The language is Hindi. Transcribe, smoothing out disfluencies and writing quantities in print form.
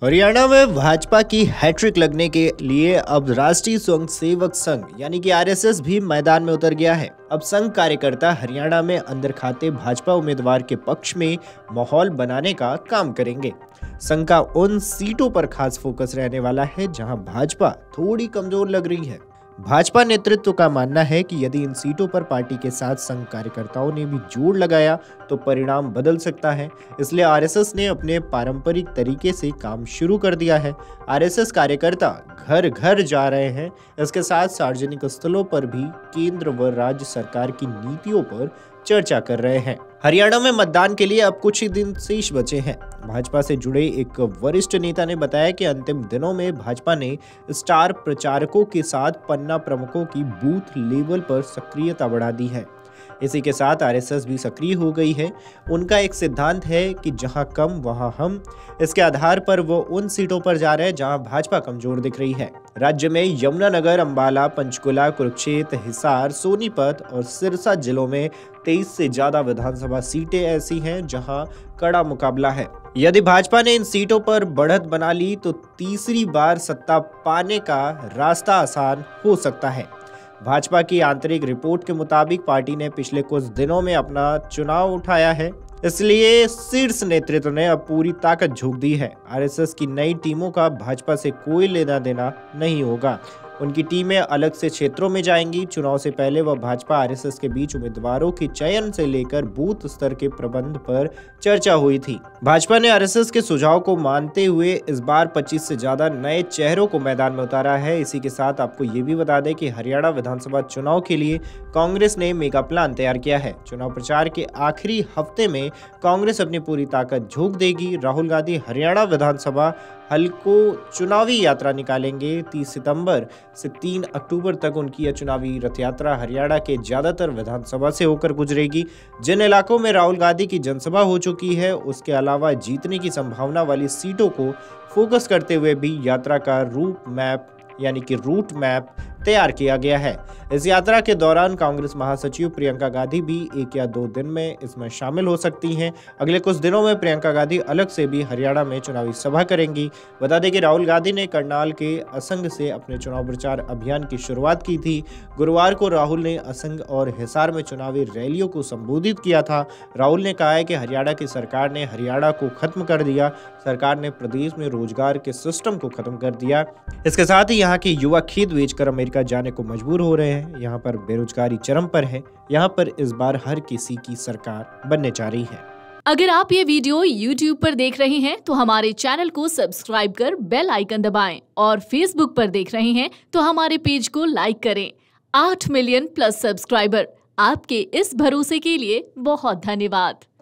हरियाणा में भाजपा की हैट्रिक लगने के लिए अब राष्ट्रीय स्वयंसेवक संघ यानी कि आरएसएस भी मैदान में उतर गया है। अब संघ कार्यकर्ता हरियाणा में अंदर खाते भाजपा उम्मीदवार के पक्ष में माहौल बनाने का काम करेंगे। संघ का उन सीटों पर खास फोकस रहने वाला है जहां भाजपा थोड़ी कमजोर लग रही है। भाजपा नेतृत्व का मानना है कि यदि इन सीटों पर पार्टी के साथ संघ कार्यकर्ताओं ने भी जोर लगाया तो परिणाम बदल सकता है। इसलिए आरएसएस ने अपने पारंपरिक तरीके से काम शुरू कर दिया है। आरएसएस कार्यकर्ता घर घर जा रहे हैं। इसके साथ सार्वजनिक स्थलों पर भी केंद्र व राज्य सरकार की नीतियों पर चर्चा कर रहे हैं। हरियाणा में मतदान के लिए अब कुछ ही दिन शेष बचे हैं। भाजपा से जुड़े एक वरिष्ठ नेता ने बताया कि अंतिम दिनों में भाजपा ने स्टार प्रचारकों के साथ पन्ना प्रमुखों की बूथ लेवल पर सक्रियता बढ़ा दी है। इसी के साथ आरएसएस भी सक्रिय हो गई है। उनका एक सिद्धांत है कि जहां कम वहां हम। इसके आधार पर वो उन सीटों पर जा रहे हैं जहां भाजपा कमजोर दिख रही है। राज्य में यमुनानगर, अंबाला, पंचकुला, कुरुक्षेत्र, हिसार, सोनीपत और सिरसा जिलों में 23 से ज्यादा विधानसभा सीटें ऐसी हैं जहां कड़ा मुकाबला है। यदि भाजपा ने इन सीटों पर बढ़त बना ली तो तीसरी बार सत्ता पाने का रास्ता आसान हो सकता है। भाजपा की आंतरिक रिपोर्ट के मुताबिक पार्टी ने पिछले कुछ दिनों में अपना चुनाव उठाया है, इसलिए शीर्ष नेतृत्व ने अब पूरी ताकत झोंक दी है। आरएसएस की नई टीमों का भाजपा से कोई लेना देना नहीं होगा। उनकी टीमें अलग से क्षेत्रों में जाएंगी। चुनाव से पहले वह भाजपा आरएसएस के बीच उम्मीदवारों के चयन से लेकर बूथ स्तर के प्रबंध पर चर्चा हुई थी। भाजपा ने आरएसएस के सुझाव को मानते हुए इस बार 25 से ज्यादा नए चेहरों को मैदान में उतारा है। इसी के साथ आपको ये भी बता दें कि हरियाणा विधानसभा चुनाव के लिए कांग्रेस ने मेगा प्लान तैयार किया है। चुनाव प्रचार के आखिरी हफ्ते में कांग्रेस अपनी पूरी ताकत झोंक देगी। राहुल गांधी हरियाणा विधानसभा हल्कों चुनावी यात्रा निकालेंगे। 30 सितंबर से 3 अक्टूबर तक उनकी यह चुनावी रथ यात्रा हरियाणा के ज्यादातर विधानसभा से होकर गुजरेगी। जिन इलाकों में राहुल गांधी की जनसभा हो चुकी है, उसके अलावा जीतने की संभावना वाली सीटों को फोकस करते हुए भी यात्रा का रूट मैप तैयार किया गया है। इस यात्रा के दौरान कांग्रेस महासचिव प्रियंका गांधी भी 1 या 2 दिन में इसमें शामिल हो सकती हैं। अगले कुछ दिनों में प्रियंका गांधी अलग से भी हरियाणा में चुनावी सभा करेंगी। बता दें कि राहुल गांधी ने करनाल के असंग से अपने चुनाव प्रचार अभियान की शुरुआत की थी। गुरुवार को राहुल ने असंग और हिसार में चुनावी रैलियों को संबोधित किया था। राहुल ने कहा है कि हरियाणा की सरकार ने हरियाणा को खत्म कर दिया। सरकार ने प्रदेश में रोजगार के सिस्टम को खत्म कर दिया। इसके साथ ही यहाँ के युवा खेत बेचकर अमेरिका जाने को मजबूर हो रहे हैं। यहाँ पर बेरोजगारी चरम पर है। यहाँ पर इस बार हर किसी की सरकार बनने जा रही है। अगर आप ये वीडियो YouTube पर देख रहे हैं तो हमारे चैनल को सब्सक्राइब कर बेल आइकन दबाएं और Facebook पर देख रहे हैं तो हमारे पेज को लाइक करें। 8 मिलियन प्लस सब्सक्राइबर, आपके इस भरोसे के लिए बहुत धन्यवाद।